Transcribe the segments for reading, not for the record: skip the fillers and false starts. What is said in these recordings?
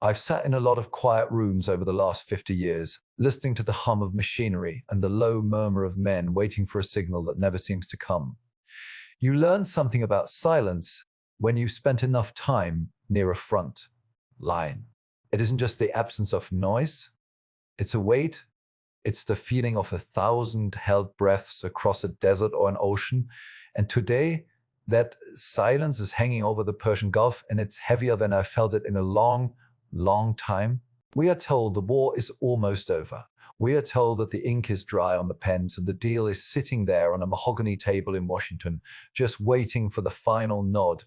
I've sat in a lot of quiet rooms over the last 50 years, listening to the hum of machinery and the low murmur of men waiting for a signal that never seems to come. You learn something about silence when you've spent enough time near a front line. It isn't just the absence of noise, it's a weight. It's the feeling of 1,000 held breaths across a desert or an ocean. And today, that silence is hanging over the Persian Gulf, and it's heavier than I felt it in a long, long time. We are told the war is almost over. We are told that the ink is dry on the pens and the deal is sitting there on a mahogany table in Washington, just waiting for the final nod.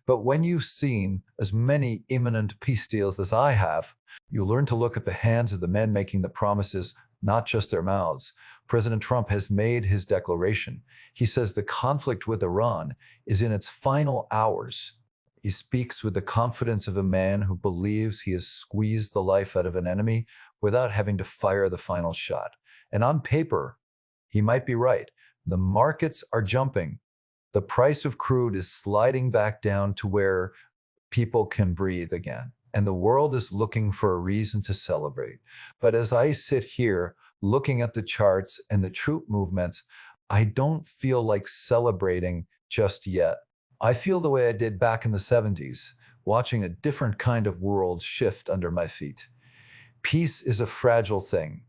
But when you've seen as many imminent peace deals as I have, you learn to look at the hands of the men making the promises, not just their mouths. President Trump has made his declaration. He says the conflict with Iran is in its final hours. He speaks with the confidence of a man who believes he has squeezed the life out of an enemy without having to fire the final shot. And on paper, he might be right. The markets are jumping. The price of crude is sliding back down to where people can breathe again. And the world is looking for a reason to celebrate. But as I sit here looking at the charts and the troop movements, I don't feel like celebrating just yet. I feel the way I did back in the 70s, watching a different kind of world shift under my feet. Peace is a fragile thing.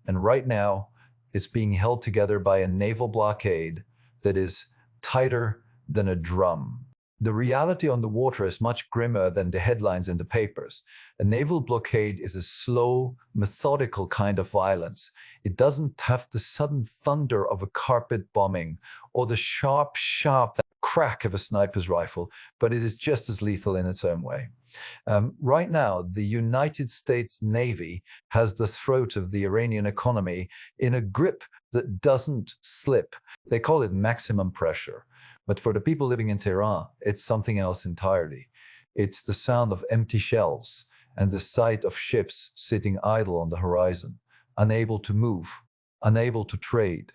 And right now, it's being held together by a naval blockade that is tighter than a drum. The reality on the water is much grimmer than the headlines in the papers. A naval blockade is a slow, methodical kind of violence. It doesn't have the sudden thunder of a carpet bombing or the sharp crack of a sniper's rifle, but it is just as lethal in its own way. Right now, the United States Navy has the throat of the Iranian economy in a grip that doesn't slip. They call it maximum pressure. But for the people living in Tehran, it's something else entirely. It's the sound of empty shells and the sight of ships sitting idle on the horizon, unable to move, unable to trade.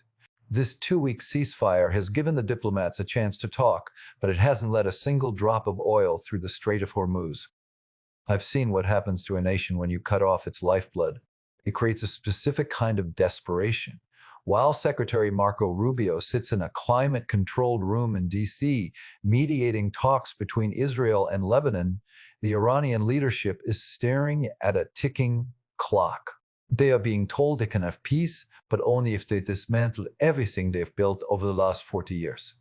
This 2-week ceasefire has given the diplomats a chance to talk, but it hasn't let a single drop of oil through the Strait of Hormuz. I've seen what happens to a nation when you cut off its lifeblood. It creates a specific kind of desperation. While Secretary Marco Rubio sits in a climate-controlled room in D.C., mediating talks between Israel and Lebanon, the Iranian leadership is staring at a ticking clock. They are being told they can have peace, but only if they dismantle everything they've built over the last 40 years.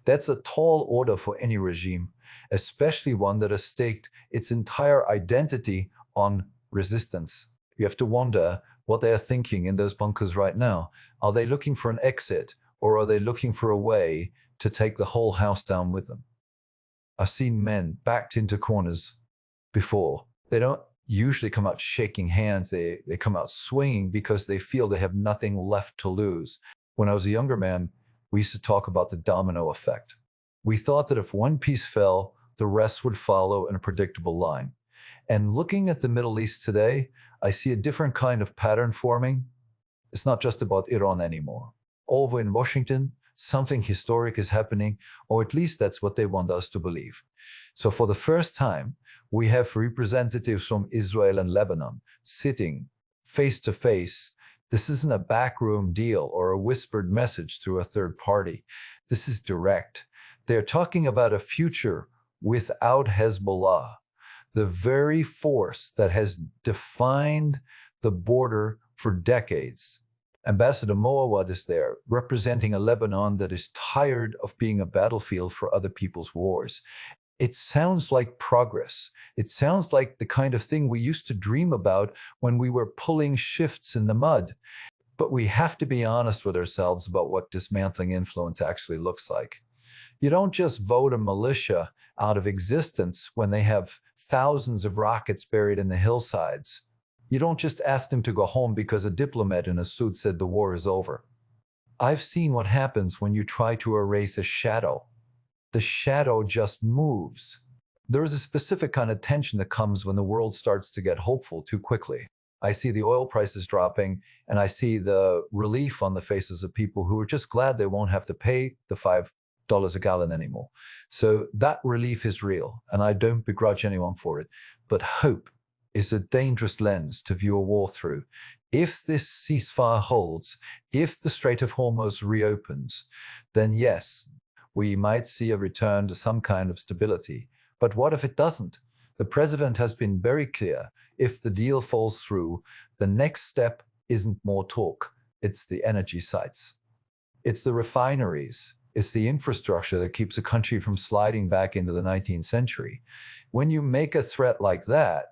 That's a tall order for any regime, especially one that has staked its entire identity on resistance. You have to wonder what they are thinking in those bunkers right now. Are they looking for an exit, or are they looking for a way to take the whole house down with them? I've seen men backed into corners before. They don't usually come out shaking hands. They come out swinging because they feel they have nothing left to lose. When I was a younger man, we used to talk about the domino effect. We thought that if one piece fell, the rest would follow in a predictable line. And looking at the Middle East today, I see a different kind of pattern forming. It's not just about Iran anymore. Over in Washington, something historic is happening, or at least that's what they want us to believe. So for the first time, we have representatives from Israel and Lebanon sitting face to face. This isn't a backroom deal or a whispered message through a third party. This is direct. They're talking about a future without Hezbollah, the very force that has defined the border for decades. Ambassador Moawad is there, representing a Lebanon that is tired of being a battlefield for other people's wars. It sounds like progress. It sounds like the kind of thing we used to dream about when we were pulling shifts in the mud. But we have to be honest with ourselves about what dismantling influence actually looks like. You don't just vote a militia out of existence when they have thousands of rockets buried in the hillsides. You don't just ask them to go home because a diplomat in a suit said the war is over. I've seen what happens when you try to erase a shadow. The shadow just moves. There is a specific kind of tension that comes when the world starts to get hopeful too quickly. I see the oil prices dropping, and I see the relief on the faces of people who are just glad they won't have to pay the $5 a gallon anymore. So that relief is real, and I don't begrudge anyone for it. But hope is a dangerous lens to view a war through. If this ceasefire holds, if the Strait of Hormuz reopens, then yes, we might see a return to some kind of stability. But what if it doesn't? The president has been very clear. If the deal falls through, the next step isn't more talk. It's the energy sites. It's the refineries. It's the infrastructure that keeps a country from sliding back into the 19th century. When you make a threat like that,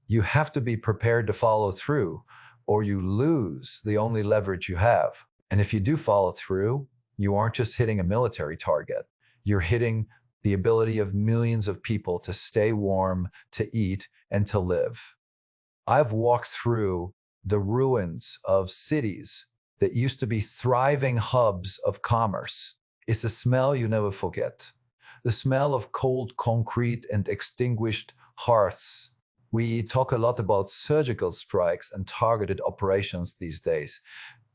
you have to be prepared to follow through, or you lose the only leverage you have. And if you do follow through, you aren't just hitting a military target. You're hitting the ability of millions of people to stay warm, to eat, and to live. I've walked through the ruins of cities that used to be thriving hubs of commerce. It's a smell you never forget. The smell of cold concrete and extinguished hearths. We talk a lot about surgical strikes and targeted operations these days.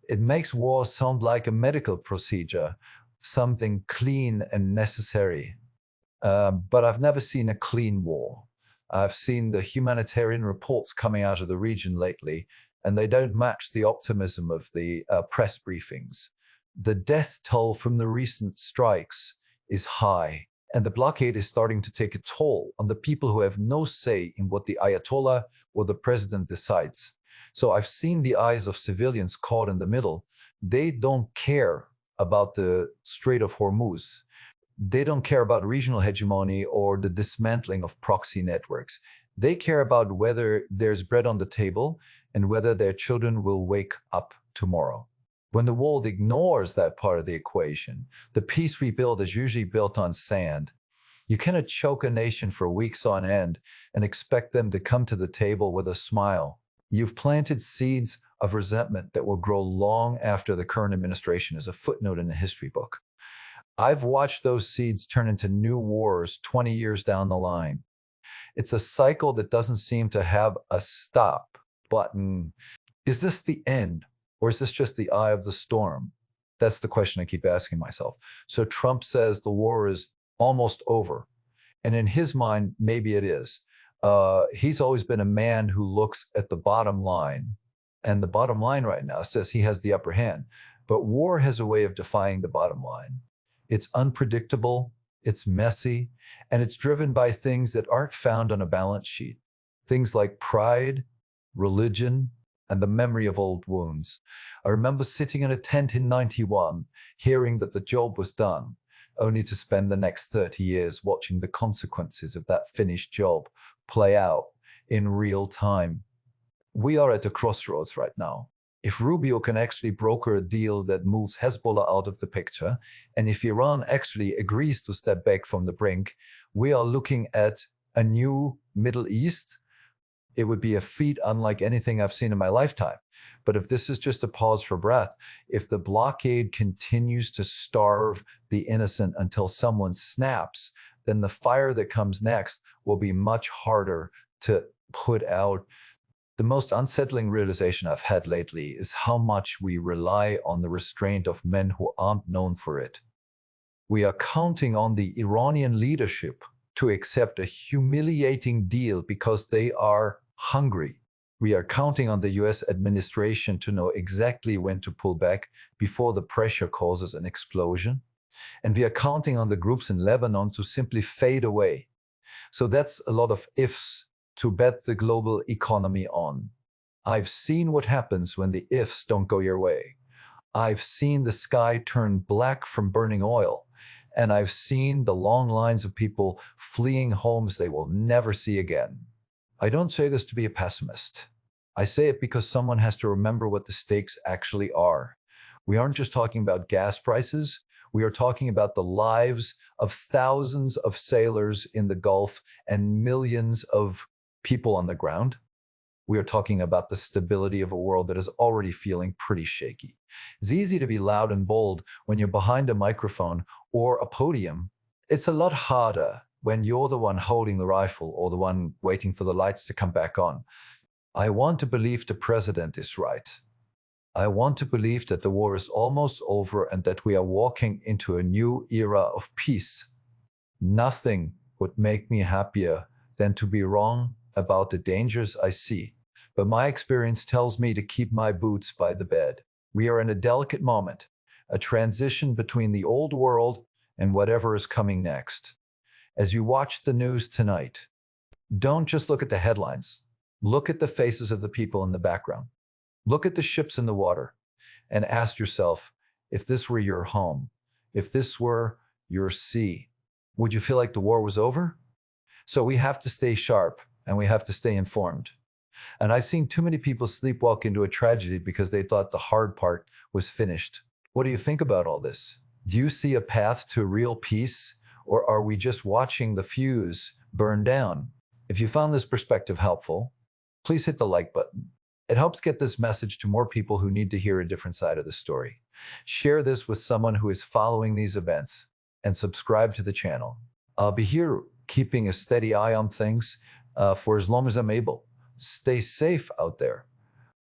It makes war sound like a medical procedure, something clean and necessary. But I've never seen a clean war. I've seen the humanitarian reports coming out of the region lately, and they don't match the optimism of the press briefings. The death toll from the recent strikes is high, and the blockade is starting to take a toll on the people who have no say in what the Ayatollah or the president decides. So I've seen the eyes of civilians caught in the middle. They don't care about the Strait of Hormuz. They don't care about regional hegemony or the dismantling of proxy networks. They care about whether there's bread on the table and whether their children will wake up tomorrow. When the world ignores that part of the equation, the peace we build is usually built on sand. You cannot choke a nation for weeks on end and expect them to come to the table with a smile. You've planted seeds of resentment that will grow long after the current administration is a footnote in a history book. I've watched those seeds turn into new wars 20 years down the line. It's a cycle that doesn't seem to have a stop button. Is this the end, or is this just the eye of the storm? That's the question I keep asking myself. So Trump says the war is almost over. And in his mind, maybe it is. He's always been a man who looks at the bottom line. And the bottom line right now says he has the upper hand. But war has a way of defying the bottom line. It's unpredictable, it's messy, and it's driven by things that aren't found on a balance sheet. Things like pride, religion, and the memory of old wounds. I remember sitting in a tent in '91, hearing that the job was done, only to spend the next 30 years watching the consequences of that finished job play out in real time. We are at a crossroads right now. If Rubio can actually broker a deal that moves Hezbollah out of the picture, and if Iran actually agrees to step back from the brink, we are looking at a new Middle East. It would be a feat unlike anything I've seen in my lifetime. But if this is just a pause for breath, if the blockade continues to starve the innocent until someone snaps, then the fire that comes next will be much harder to put out. The most unsettling realization I've had lately is how much we rely on the restraint of men who aren't known for it. We are counting on the Iranian leadership to accept a humiliating deal because they are hungry. We are counting on the US administration to know exactly when to pull back before the pressure causes an explosion. And we are counting on the groups in Lebanon to simply fade away. So that's a lot of ifs to bet the global economy on. I've seen what happens when the ifs don't go your way. I've seen the sky turn black from burning oil, and I've seen the long lines of people fleeing homes they will never see again. I don't say this to be a pessimist. I say it because someone has to remember what the stakes actually are. We aren't just talking about gas prices. We are talking about the lives of thousands of sailors in the Gulf and millions of people on the ground. We are talking about the stability of a world that is already feeling pretty shaky. It's easy to be loud and bold when you're behind a microphone or a podium. It's a lot harder when you're the one holding the rifle or the one waiting for the lights to come back on. I want to believe the president is right. I want to believe that the war is almost over and that we are walking into a new era of peace. Nothing would make me happier than to be wrong about the dangers I see, but my experience tells me to keep my boots by the bed. We are in a delicate moment, a transition between the old world and whatever is coming next. As you watch the news tonight, don't just look at the headlines. Look at the faces of the people in the background. Look at the ships in the water and ask yourself, if this were your home, if this were your sea, would you feel like the war was over? So we have to stay sharp and we have to stay informed. And I've seen too many people sleepwalk into a tragedy because they thought the hard part was finished. What do you think about all this? Do you see a path to real peace, or are we just watching the fuse burn down? If you found this perspective helpful, please hit the like button. It helps get this message to more people who need to hear a different side of the story. Share this with someone who is following these events and subscribe to the channel. I'll be here keeping a steady eye on things for as long as I'm able. Stay safe out there.